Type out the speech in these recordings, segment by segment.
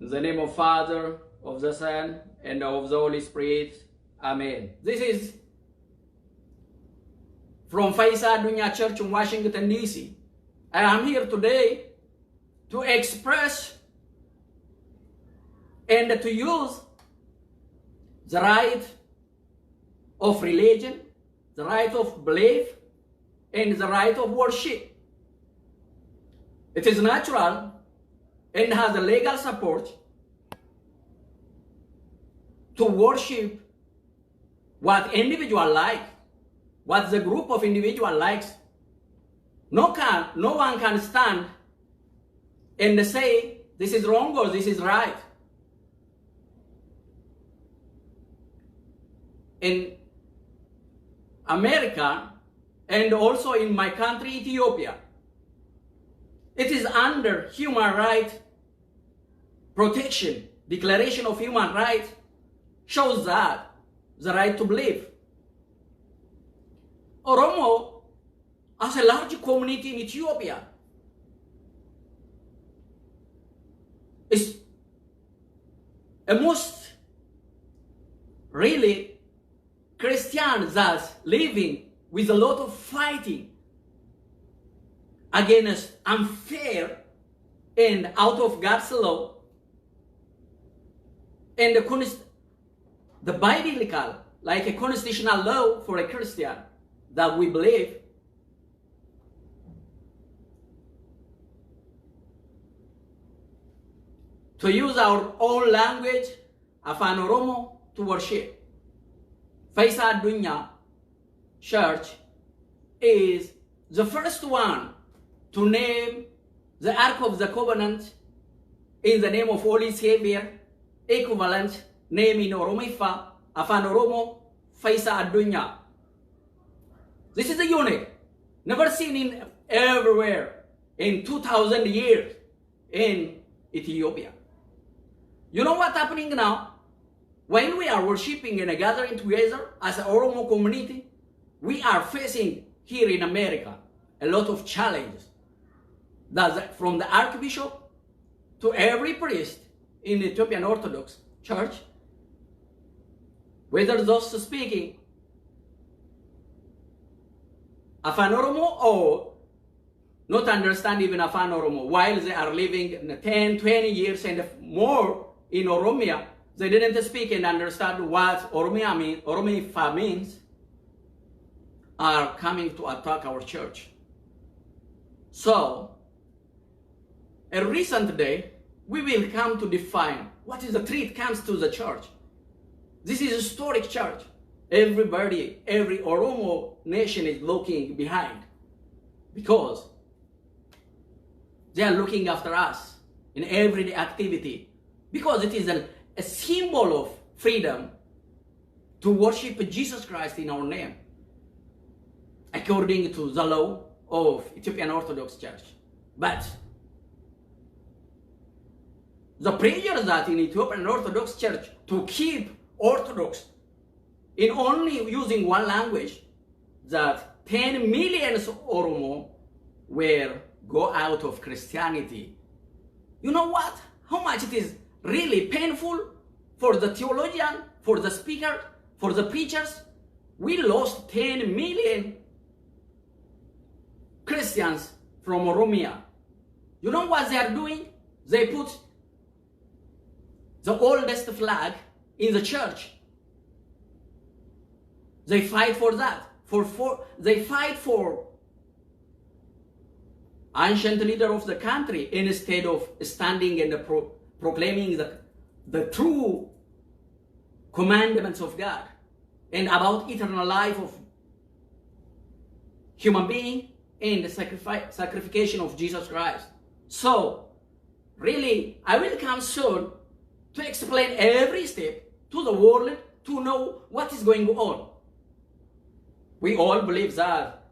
In the name of Father, of the Son, and of the Holy Spirit. Amen. This is from Fayyisaa Addunyaa Church in Washington, D.C. I am here today to express and to use the right of religion, the right of belief, and the right of worship. It is natural and has a legal support to worship what individual like, what the group of individual likes. No one can stand and say this is wrong or this is right. In America and also in my country, Ethiopia, it is under human rights protection. Declaration of Human Rights shows that the right to believe. Oromo, as a large community in Ethiopia, is a most really Christians that living with a lot of fighting against unfair and out of God's law and the biblical, like a constitutional law for a Christian that we believe. To use our own language, Afaan Oromoo, to worship. Fayyisaa Addunyaa Church is the first one to name the Ark of the Covenant in the name of Holy Savior, equivalent name in Oromiffa, Afaan Oromoo, Fayyisaa Addunyaa. This is a unique, never seen in everywhere in 2000 years in Ethiopia. You know what's happening now? When we are worshiping and gathering together as an Oromo community, we are facing here in America a lot of challenges. That's from the Archbishop to every priest in the Ethiopian Orthodox Church, whether those speaking Afaan Oromoo or not understand even Afaan Oromoo, while they are living 10, 20 years and more in Oromia, they didn't speak and understand what Oromiffa means, are coming to attack our church. So, a recent day, we will come to define what is the threat comes to the church. This is a historic church. Everybody, every Oromo nation is looking behind because they are looking after us in everyday activity, because it is a symbol of freedom to worship Jesus Christ in our name, according to the law of Ethiopian Orthodox Church. But the pressure that in Ethiopian Orthodox Church to keep Orthodox in only using one language, that 10 million Oromo will go out of Christianity. You know what? How much it is really painful for the theologian, for the speaker, for the preachers. We lost 10 million Christians from Oromia. You know what they are doing? They put the oldest flag in the church. They fight for that. They fight for ancient leader of the country instead of standing and proclaiming the true commandments of God and about eternal life of human being and the sacrification of Jesus Christ. So, really, I will come soon to explain every step to the world to know what is going on. We all believe that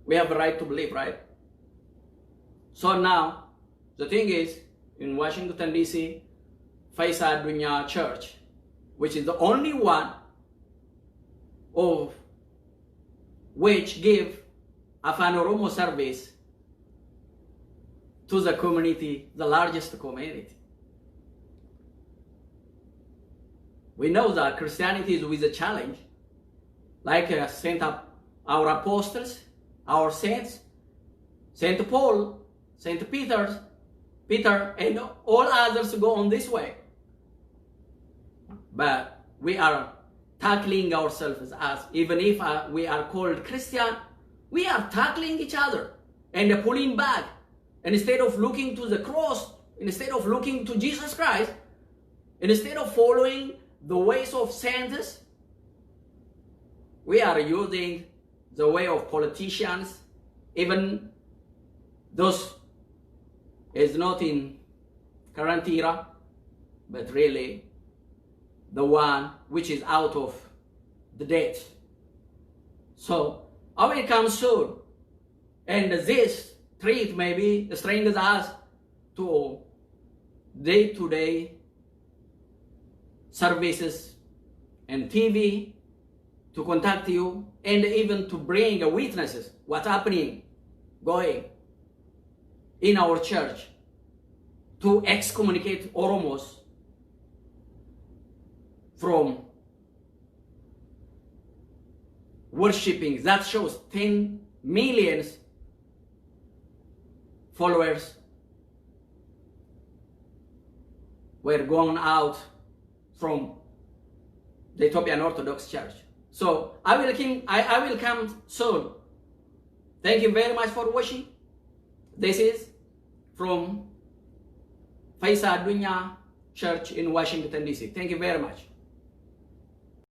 we have a right to believe, right? So now, the thing is, in Washington, D.C., Fayyisaa Addunyaa Church, which is the only one of which give Afaan Oromoo service to the community, the largest community. We know that Christianity is with a challenge, like our apostles, our saints, Saint Paul, Saint Peter, and all others go on this way. But we are tackling ourselves as, even if we are called Christian, we are tackling each other and pulling back. And instead of looking to the cross, instead of looking to Jesus Christ, instead of following the ways of saints, we are using the way of politicians, even those is not in current era, but really the one which is out of the date. So I will come soon, and this treat maybe strings us to day-to-day services and TV, to contact you, and even to bring witnesses what's happening, going in our church, to excommunicate Oromos from worshipping. That shows 10 million followers were gone out from the Ethiopian Orthodox Church. So I will come soon. Thank you very much for watching. This is from Fayyisaa Addunyaa Church in Washington, D.C. Thank you very much.